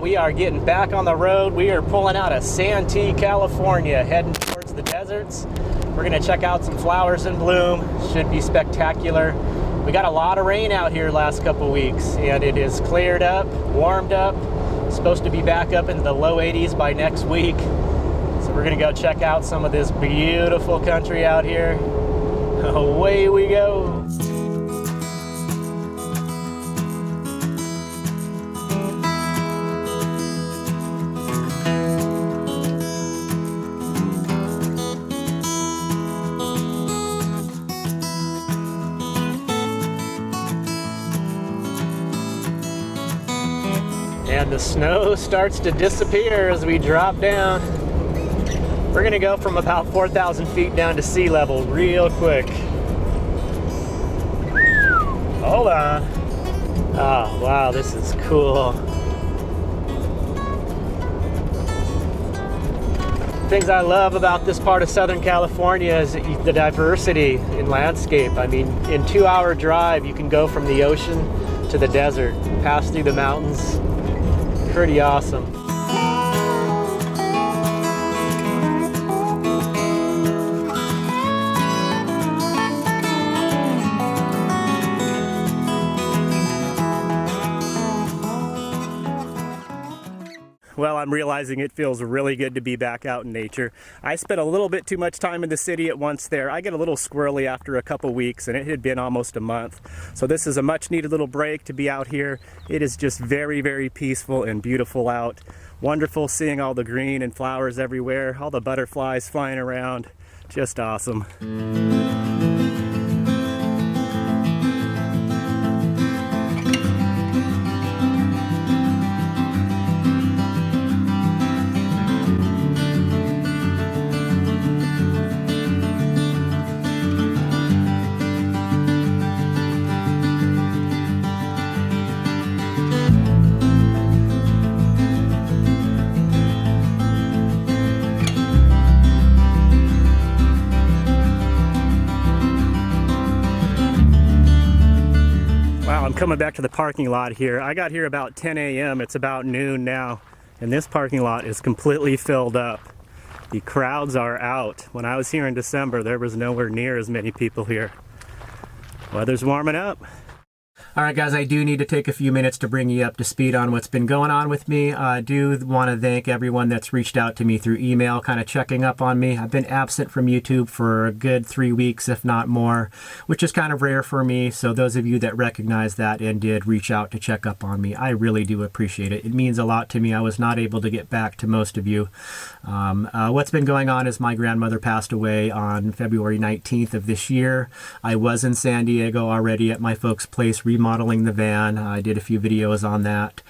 we are getting back on the road. We are pulling out of Santee, California, heading towards the deserts. We're gonna check out some flowers in bloom. Should be spectacular. We got a lot of rain out here last couple weeks, and it is cleared up, warmed up. Supposed to be back up into the low 80s by next week. So we're gonna go check out some of this beautiful country out here. Away we go. And the snow starts to disappear as we drop down. We're gonna go from about 4,000 feet down to sea level real quick. Hold on. Oh, wow, this is cool. Things I love about this part of Southern California is the diversity in landscape. I mean, in 2-hour drive, you can go from the ocean to the desert, pass through the mountains. Pretty awesome. Well, I'm realizing it feels really good to be back out in nature. I spent a little bit too much time in the city at once there. I get a little squirrely after a couple weeks, and it had been almost a month. So this is a much needed little break to be out here. It is just very, very peaceful and beautiful out. Wonderful seeing all the green and flowers everywhere, all the butterflies flying around. Just awesome. I'm coming back to the parking lot here. I got here about 10 a.m. It's about noon now, and this parking lot is completely filled up. The crowds are out. When I was here in December, there was nowhere near as many people here. Weather's warming up. All right, guys, I do need to take a few minutes to bring you up to speed on what's been going on with me. I do want to thank everyone that's reached out to me through email, kind of checking up on me. I've been absent from YouTube for a good 3 weeks, if not more, which is kind of rare for me. So those of you that recognize that and did reach out to check up on me, I really do appreciate it. It means a lot to me. I was not able to get back to most of you. What's been going on is my grandmother passed away on February 19th of this year. I was in San Diego already at my folks' place remodeling the van. I did a few videos on that.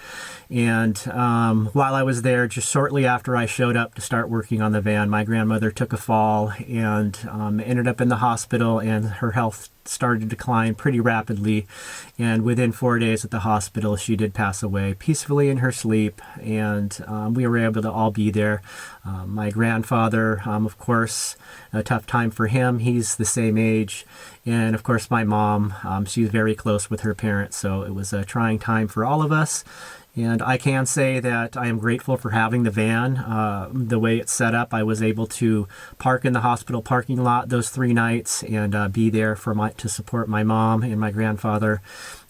And while I was there, just shortly after I showed up to start working on the van, my grandmother took a fall and ended up in the hospital, and her health started to decline pretty rapidly. And within 4 days at the hospital, she did pass away peacefully in her sleep, and we were able to all be there. My grandfather, of course, a tough time for him. He's the same age. And of course, my mom, she's very close with her parents, so it was a trying time for all of us. And I can say that I am grateful for having the van. The way it's set up, I was able to park in the hospital parking lot those 3 nights and be there to support my mom and my grandfather.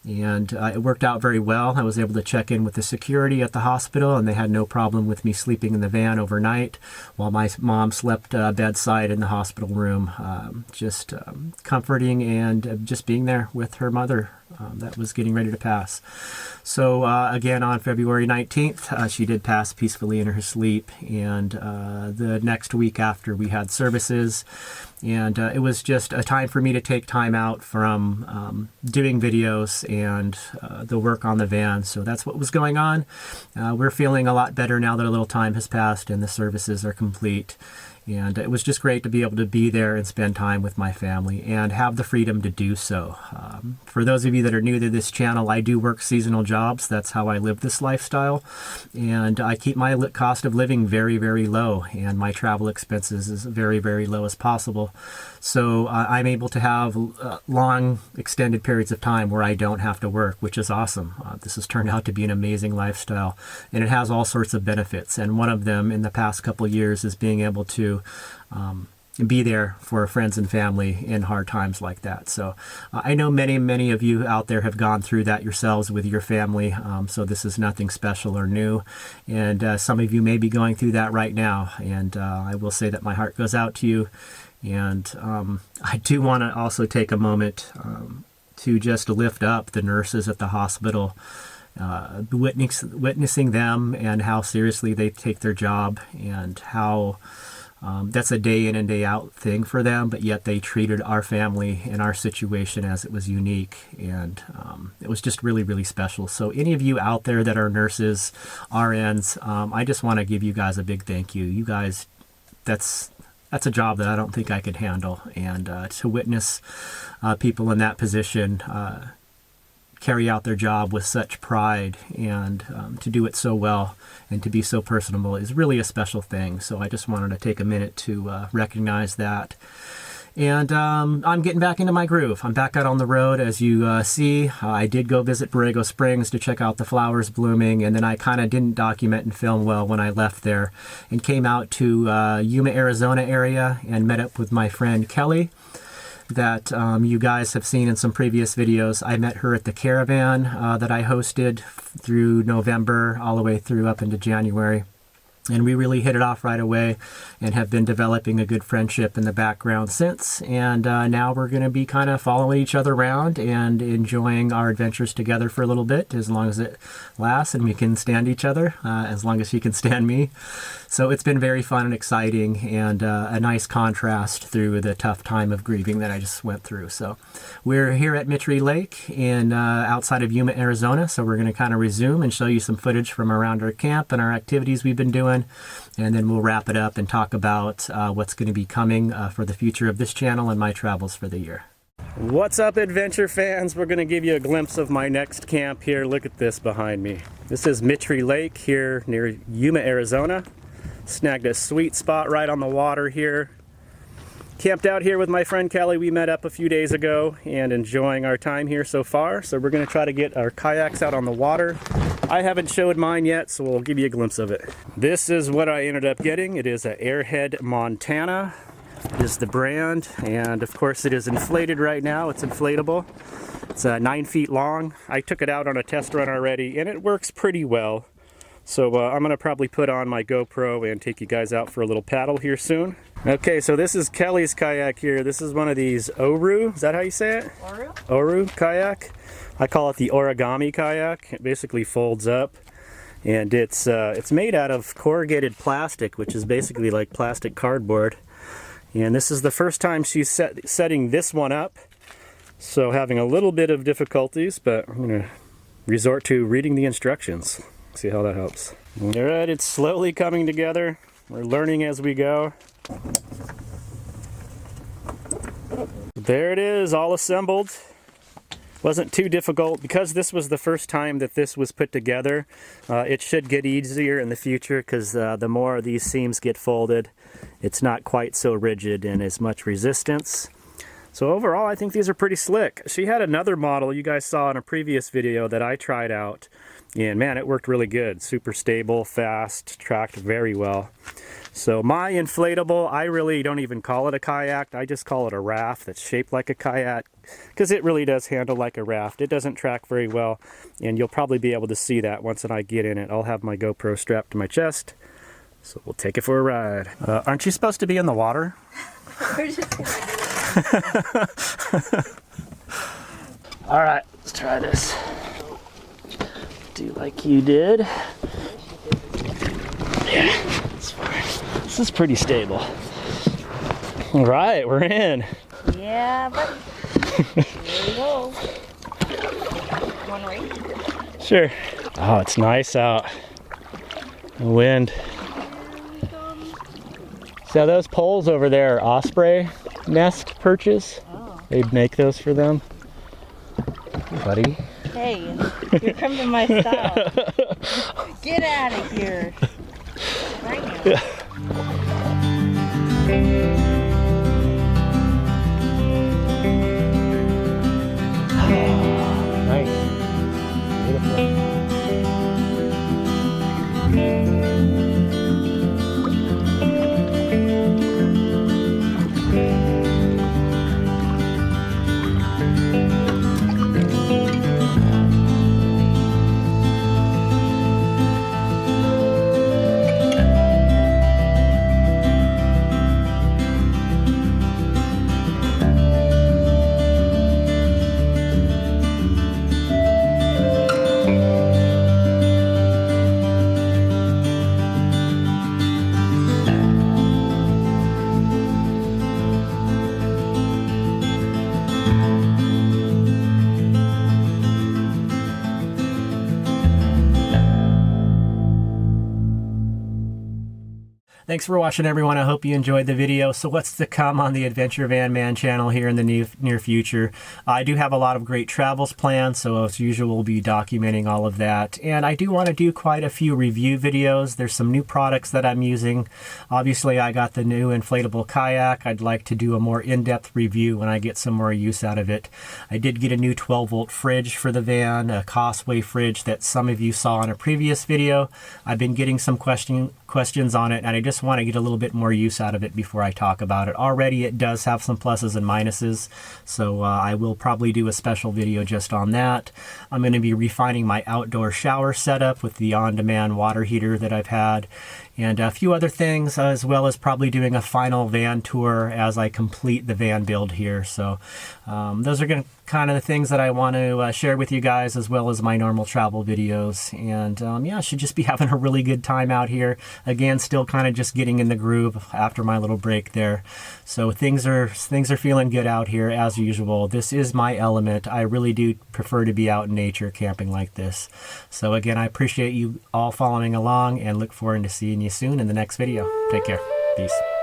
And it worked out very well. I was able to check in with the security at the hospital, and they had no problem with me sleeping in the van overnight while my mom slept bedside in the hospital room. Just comforting and just being there with her mother that was getting ready to pass. So again, on February 19th, she did pass peacefully in her sleep, and the next week after we had services, and it was just a time for me to take time out from doing videos and the work on the van. So that's what was going on. We're feeling a lot better now that a little time has passed and the services are complete. And it was just great to be able to be there and spend time with my family and have the freedom to do so. For those of you that are new to this channel, I do work seasonal jobs. That's how I live this lifestyle. And I keep my cost of living very, very low, and my travel expenses as very, very low as possible. So I'm able to have long, extended periods of time where I don't have to work, which is awesome. This has turned out to be an amazing lifestyle, and it has all sorts of benefits. And one of them in the past couple years is being able to be there for friends and family in hard times like that. So I know many of you out there have gone through that yourselves with your family, so this is nothing special or new. And some of you may be going through that right now, and I will say that my heart goes out to you. And I do want to also take a moment to just lift up the nurses at the hospital, witnessing them and how seriously they take their job, and how that's a day in and day out thing for them, but yet they treated our family and our situation as it was unique, and it was just really, really special. So any of you out there that are nurses, RNs, I just want to give you guys a big thank you. You guys, that's a job that I don't think I could handle, and to witness people in that position carry out their job with such pride, and to do it so well and to be so personable is really a special thing. So I just wanted to take a minute to recognize that. And I'm getting back into my groove. I'm back out on the road, as you see. I did go visit Borrego Springs to check out the flowers blooming, and then I kind of didn't document and film well when I left there, and came out to Yuma, Arizona area and met up with my friend Kelly that you guys have seen in some previous videos. I met her at the caravan that I hosted through November all the way through up into January. And we really hit it off right away and have been developing a good friendship in the background since. And now we're going to be kind of following each other around and enjoying our adventures together for a little bit, as long as it lasts and we can stand each other, as long as she can stand me. So it's been very fun and exciting, and a nice contrast through the tough time of grieving that I just went through. So we're here at Mittry Lake in outside of Yuma, Arizona. So we're going to kind of resume and show you some footage from around our camp and our activities we've been doing. And then we'll wrap it up and talk about what's going to be coming for the future of this channel and my travels for the year. What's up, adventure fans? We're going to give you a glimpse of my next camp here. Look at this behind me. This is Mittry Lake here near Yuma, Arizona. Snagged a sweet spot right on the water here. Camped out here with my friend Kelly. We met up a few days ago and enjoying our time here so far. So we're going to try to get our kayaks out on the water. I haven't showed mine yet, so we'll give you a glimpse of it. This is what I ended up getting. It is a Airhead Montana. It is the brand, and of course it is inflated right now. It's inflatable. It's 9 feet long. I took it out on a test run already, and it works pretty well. So I'm going to probably put on my GoPro and take you guys out for a little paddle here soon. Okay, so this is Kelly's kayak here. This is one of these Oru, is that how you say it? Oru? Oru kayak. I call it the origami kayak. It basically folds up, and it's made out of corrugated plastic, which is basically like plastic cardboard. And this is the first time she's setting this one up, so having a little bit of difficulties, but I'm going to resort to reading the instructions. See how that helps. Alright, it's slowly coming together. We're learning as we go. There it is, all assembled. Wasn't too difficult. Because this was the first time that this was put together, it should get easier in the future, because the more these seams get folded, it's not quite so rigid and as much resistance. So overall, I think these are pretty slick. She had another model you guys saw in a previous video that I tried out, and man, it worked really good. Super stable, fast, tracked very well. So my inflatable, I really don't even call it a kayak. I just call it a raft that's shaped like a kayak, because it really does handle like a raft. It doesn't track very well, and you'll probably be able to see that once I get in it. I'll have my GoPro strapped to my chest, so we'll take it for a ride. Aren't you supposed to be in the water? We're just gonna do it. All right, let's try this. Do like you did. Yeah, that's fine. This is pretty stable. All right, we're in. Yeah, buddy. Here we go. One right? Sure. Oh, it's nice out. The wind. So those poles over there are osprey nest perches. Oh. They make those for them. Buddy. Hey, you're coming my style. Get out of here. Right now. Nice. Beautiful. Thanks for watching, everyone. I hope you enjoyed the video. So what's to come on the AdventureVanMan channel here in the near future? I do have a lot of great travels planned, so as usual, we'll be documenting all of that. And I do want to do quite a few review videos. There's some new products that I'm using. Obviously, I got the new inflatable kayak. I'd like to do a more in-depth review when I get some more use out of it. I did get a new 12-volt fridge for the van, a Cosway fridge that some of you saw in a previous video. I've been getting some questions on it, and I just want to get a little bit more use out of it before I talk about it. Already it does have some pluses and minuses, so I will probably do a special video just on that. I'm going to be refining my outdoor shower setup with the on-demand water heater that I've had, and a few other things, as well as probably doing a final van tour as I complete the van build here. So those are going to kind of the things that I want to share with you guys, as well as my normal travel videos. And yeah, I should just be having a really good time out here. Again, still kind of just getting in the groove after my little break there. So things are feeling good out here as usual. This is my element. I really do prefer to be out in nature camping like this. So again, I appreciate you all following along and look forward to seeing you soon in the next video. Take care. Peace.